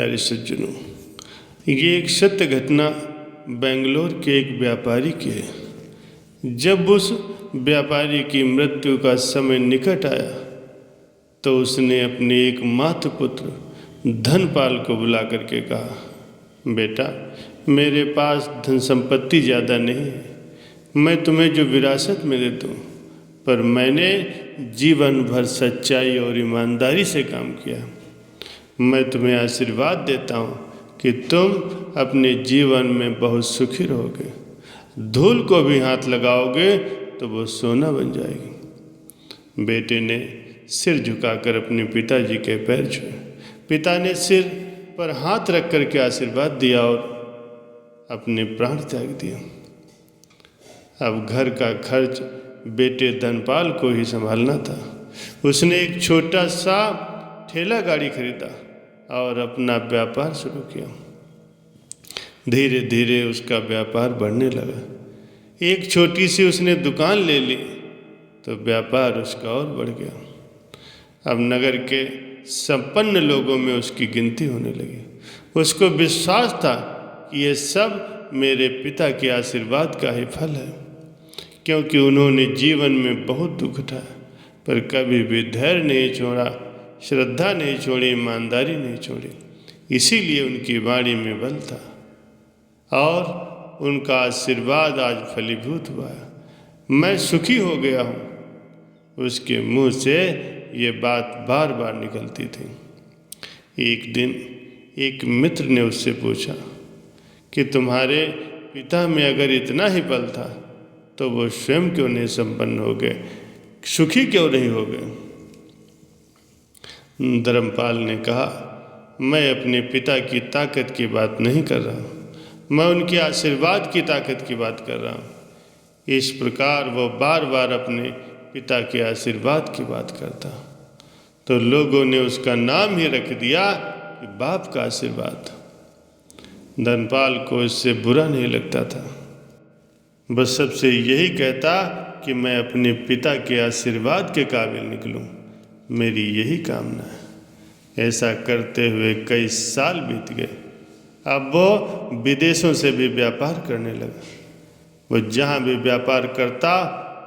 प्यारे सज्जनों, ये एक सत्य घटना बेंगलोर के एक व्यापारी की है। जब उस व्यापारी की मृत्यु का समय निकट आया तो उसने अपने एक मात्र पुत्र धनपाल को बुला करके कहा, बेटा, मेरे पास धन संपत्ति ज़्यादा नहीं है, मैं तुम्हें जो विरासत में दे दूँ, पर मैंने जीवन भर सच्चाई और ईमानदारी से काम किया। मैं तुम्हें आशीर्वाद देता हूँ कि तुम अपने जीवन में बहुत सुखी रहोगे। धूल को भी हाथ लगाओगे तो वो सोना बन जाएगी। बेटे ने सिर झुकाकर अपने पिताजी के पैर छुए। पिता ने सिर पर हाथ रख कर के आशीर्वाद दिया और अपने प्राण त्याग दिए। अब घर का खर्च बेटे धनपाल को ही संभालना था। उसने एक छोटा सा ठेला गाड़ी खरीदा और अपना व्यापार शुरू किया। धीरे धीरे उसका व्यापार बढ़ने लगा। एक छोटी सी उसने दुकान ले ली तो व्यापार उसका और बढ़ गया। अब नगर के संपन्न लोगों में उसकी गिनती होने लगी। उसको विश्वास था कि ये सब मेरे पिता के आशीर्वाद का ही फल है, क्योंकि उन्होंने जीवन में बहुत दुख उठाया पर कभी भी धैर्य नहीं छोड़ा, श्रद्धा नहीं छोड़ी, ईमानदारी नहीं छोड़ी। इसीलिए उनकी वाणी में बल था और उनका आशीर्वाद आज फलीभूत हुआ है। मैं सुखी हो गया हूँ, उसके मुंह से ये बात बार बार निकलती थी। एक दिन एक मित्र ने उससे पूछा कि तुम्हारे पिता में अगर इतना ही बल था तो वो स्वयं क्यों नहीं संपन्न हो गए, सुखी क्यों नहीं हो गए? धर्मपाल ने कहा, मैं अपने पिता की ताकत की बात नहीं कर रहा हूँ, मैं उनके आशीर्वाद की ताकत की बात कर रहा हूँ। इस प्रकार वो बार बार अपने पिता के आशीर्वाद की बात करता तो लोगों ने उसका नाम ही रख दिया कि बाप का आशीर्वाद। धनपाल को इससे बुरा नहीं लगता था, बस सबसे यही कहता कि मैं अपने पिता के आशीर्वाद के काबिल निकलूं, मेरी यही कामना है। ऐसा करते हुए कई साल बीत गए। अब वो विदेशों से भी व्यापार करने लगा। वो जहाँ भी व्यापार करता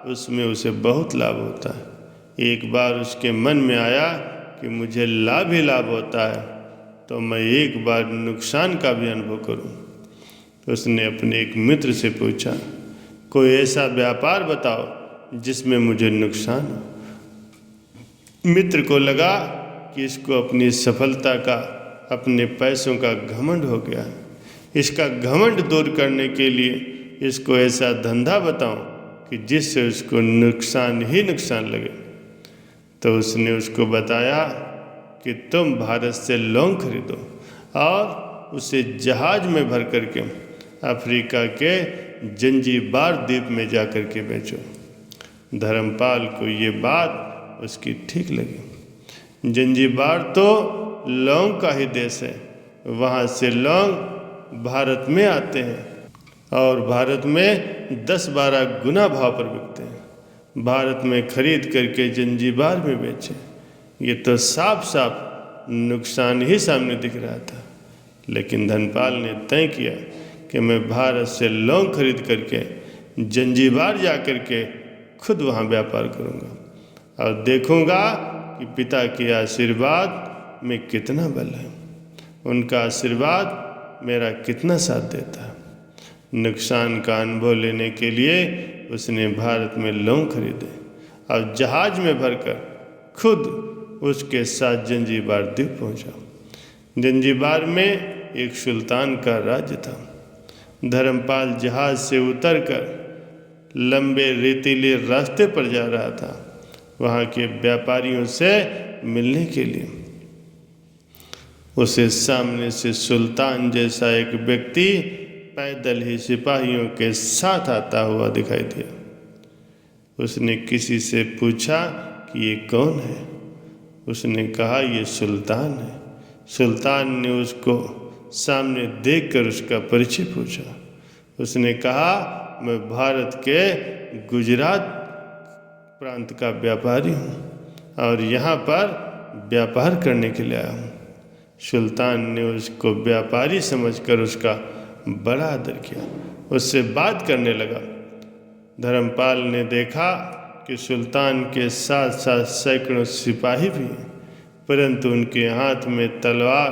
उसमें उसे बहुत लाभ होता है। एक बार उसके मन में आया कि मुझे लाभ ही लाभ होता है तो मैं एक बार नुकसान का भी अनुभव करूं। तो उसने अपने एक मित्र से पूछा, कोई ऐसा व्यापार बताओ जिसमें मुझे नुकसान हो। मित्र को लगा कि इसको अपनी सफलता का, अपने पैसों का घमंड हो गया। इसका घमंड दूर करने के लिए इसको ऐसा धंधा बताऊं कि जिससे उसको नुकसान ही नुकसान लगे। तो उसने उसको बताया कि तुम भारत से लौंग खरीदो और उसे जहाज में भर करके अफ्रीका के जंजीबार द्वीप में जा कर के बेचो। धर्मपाल को ये बात उसकी ठीक लगी। जंजीबार तो लौंग का ही देश है, वहाँ से लौंग भारत में आते हैं और भारत में 10-12 गुना भाव पर बिकते हैं। भारत में खरीद करके जंजीबार में बेचे, ये तो साफ साफ नुकसान ही सामने दिख रहा था। लेकिन धनपाल ने तय किया कि मैं भारत से लौंग खरीद करके जंजीबार जा कर के खुद वहाँ व्यापार करूँगा और देखूँगा कि पिता के आशीर्वाद में कितना बल है, उनका आशीर्वाद मेरा कितना साथ देता है। नुकसान का अनुभव लेने के लिए उसने भारत में लौंग खरीदे और जहाज में भरकर खुद उसके साथ जंजीबार द्वीप पहुँचा। जंजीबार में एक सुल्तान का राज्य था। धर्मपाल जहाज से उतरकर लंबे रेतीले रास्ते पर जा रहा था वहाँ के व्यापारियों से मिलने के लिए। उसे सामने से सुल्तान जैसा एक व्यक्ति पैदल ही सिपाहियों के साथ आता हुआ दिखाई दिया। उसने किसी से पूछा कि ये कौन है। उसने कहा, ये सुल्तान है। सुल्तान ने उसको सामने देखकर उसका परिचय पूछा। उसने कहा, मैं भारत के गुजरात प्रांत का व्यापारी हूँ और यहाँ पर व्यापार करने के लिए आया हूँ। सुल्तान ने उसको व्यापारी समझकर उसका बड़ा आदर किया, उससे बात करने लगा। धर्मपाल ने देखा कि सुल्तान के साथ साथ सैकड़ों सिपाही भी हैं, परंतु उनके हाथ में तलवार,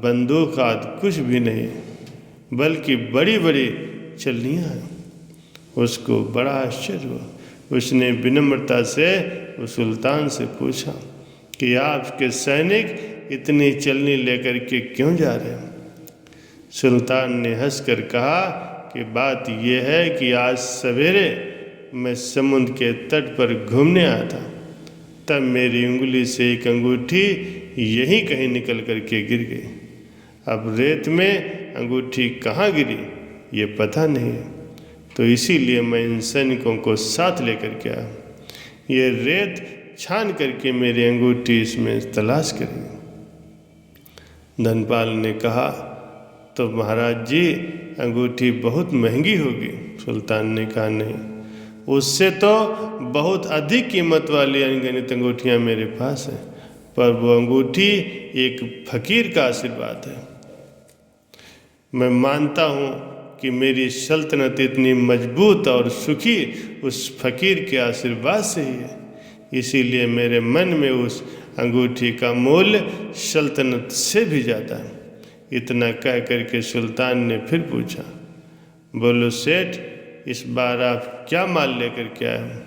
बंदूक आदि कुछ भी नहीं है, बल्कि बड़ी बड़ी छलनियाँ हैं। उसको बड़ा आश्चर्य हुआ। उसने विनम्रता से उस सुल्तान से पूछा कि आपके सैनिक इतनी चलनी लेकर के क्यों जा रहे हैं? सुल्तान ने हंसकर कहा कि बात यह है कि आज सवेरे मैं समुद्र के तट पर घूमने आया था, तब मेरी उंगली से एक अंगूठी यहीं कहीं निकल करके गिर गई। अब रेत में अंगूठी कहाँ गिरी ये पता नहीं है, तो इसीलिए मैं इन सैनिकों को साथ लेकर के आया। ये रेत छान करके मेरी अंगूठी इसमें तलाश करेंगे। धनपाल ने कहा, तो महाराज जी अंगूठी बहुत महंगी होगी। सुल्तान ने कहा, नहीं, उससे तो बहुत अधिक कीमत वाली अनगिनत अंगूठियाँ मेरे पास हैं, पर वो अंगूठी एक फकीर का आशीर्वाद है। मैं मानता हूँ कि मेरी सल्तनत इतनी मजबूत और सुखी उस फकीर के आशीर्वाद से ही है, इसीलिए मेरे मन में उस अंगूठी का मूल्य सल्तनत से भी ज़्यादा है। इतना कह करके सुल्तान ने फिर पूछा, बोलो सेठ, इस बार आप क्या माल लेकर के आए हो?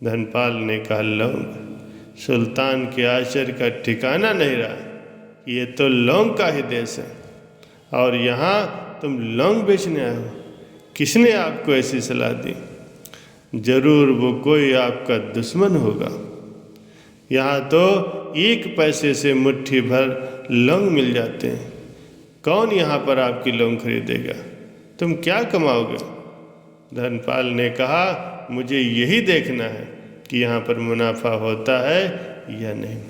धनपाल ने कहा, लौंग। सुल्तान के आश्चर्य का ठिकाना नहीं रहा। ये तो लौंग का ही देश है और यहाँ तुम लौंग बेचने आए हो? किसने आपको ऐसी सलाह दी? जरूर वो कोई आपका दुश्मन होगा। यहाँ तो 1 पैसे से मुट्ठी भर लौंग मिल जाते हैं। कौन यहाँ पर आपकी लौंग खरीदेगा? तुम क्या कमाओगे? धनपाल ने कहा, मुझे यही देखना है कि यहाँ पर मुनाफा होता है या नहीं।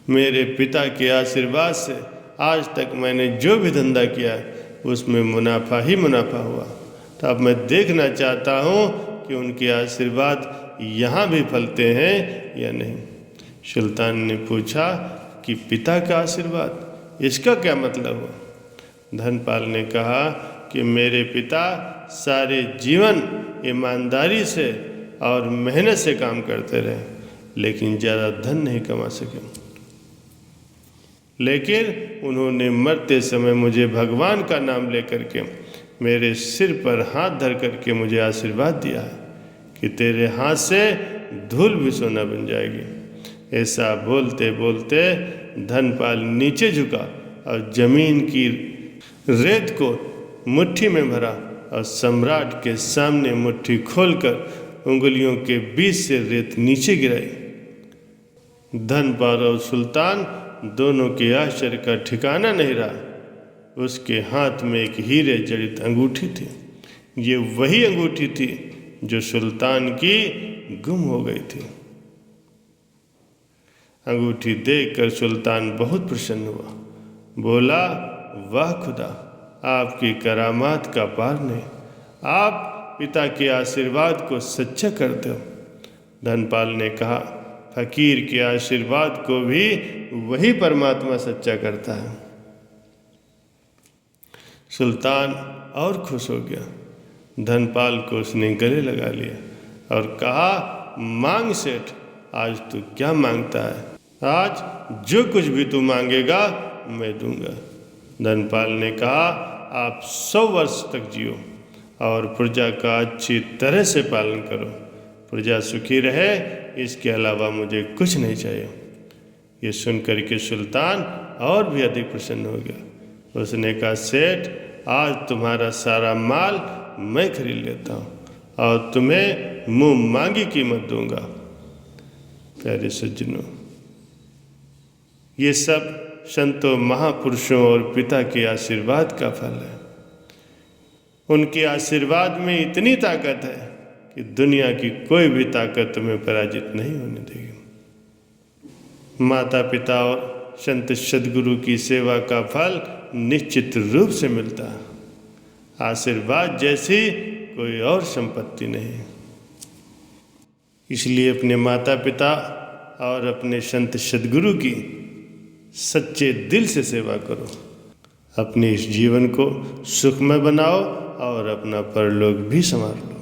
मेरे पिता के आशीर्वाद से आज तक मैंने जो भी धंधा किया उसमें मुनाफा ही मुनाफा हुआ, तो अब मैं देखना चाहता हूँ कि उनके आशीर्वाद यहाँ भी फलते हैं या नहीं। सुल्तान ने पूछा कि पिता का आशीर्वाद, इसका क्या मतलब हुआ? धनपाल ने कहा कि मेरे पिता सारे जीवन ईमानदारी से और मेहनत से काम करते रहे, लेकिन ज़्यादा धन नहीं कमा सके, लेकिन उन्होंने मरते समय मुझे भगवान का नाम लेकर के मेरे सिर पर हाथ धर करके मुझे आशीर्वाद दिया है कि तेरे हाथ से धूल भी सोना बन जाएगी। ऐसा बोलते बोलते धनपाल नीचे झुका और जमीन की रेत को मुट्ठी में भरा और सम्राट के सामने मुट्ठी खोलकर उंगलियों के बीच से रेत नीचे गिराई। धनपाल और सुल्तान दोनों के आश्चर्य का ठिकाना नहीं रहा। उसके हाथ में एक हीरे जड़ित अंगूठी थी। ये वही अंगूठी थी जो सुल्तान की गुम हो गई थी। अंगूठी देखकर सुल्तान बहुत प्रसन्न हुआ। बोला, वाह खुदा, आपकी करामात का पार नहीं। आप पिता के आशीर्वाद को सच्चा करते हो। धनपाल ने कहा, फकीर के आशीर्वाद को भी वही परमात्मा सच्चा करता है। सुल्तान और खुश हो गया। धनपाल को उसने गले लगा लिया और कहा, मांग सेठ, आज तू क्या मांगता है? आज जो कुछ भी तू मांगेगा मैं दूंगा। धनपाल ने कहा, आप 100 वर्ष तक जियो और प्रजा का अच्छी तरह से पालन करो। प्रजा सुखी रहे, इसके अलावा मुझे कुछ नहीं चाहिए। ये सुनकर के सुल्तान और भी अधिक प्रसन्न हो गया। उसने कहा, सेठ, आज तुम्हारा सारा माल मैं खरीद लेता हूँ और तुम्हें मुँह मांगी कीमत दूंगा। प्यारे सज्जनों, ये सब संतों, महापुरुषों और पिता के आशीर्वाद का फल है। उनके आशीर्वाद में इतनी ताकत है कि दुनिया की कोई भी ताकत तुम्हें पराजित नहीं होने देगी। माता पिता और संत सद्गुरु की सेवा का फल निश्चित रूप से मिलता है। आशीर्वाद जैसी कोई और संपत्ति नहीं। इसलिए अपने माता पिता और अपने संत सद्गुरु की सच्चे दिल से सेवा करो। अपने इस जीवन को सुखमय बनाओ और अपना परलोक भी संवार लो।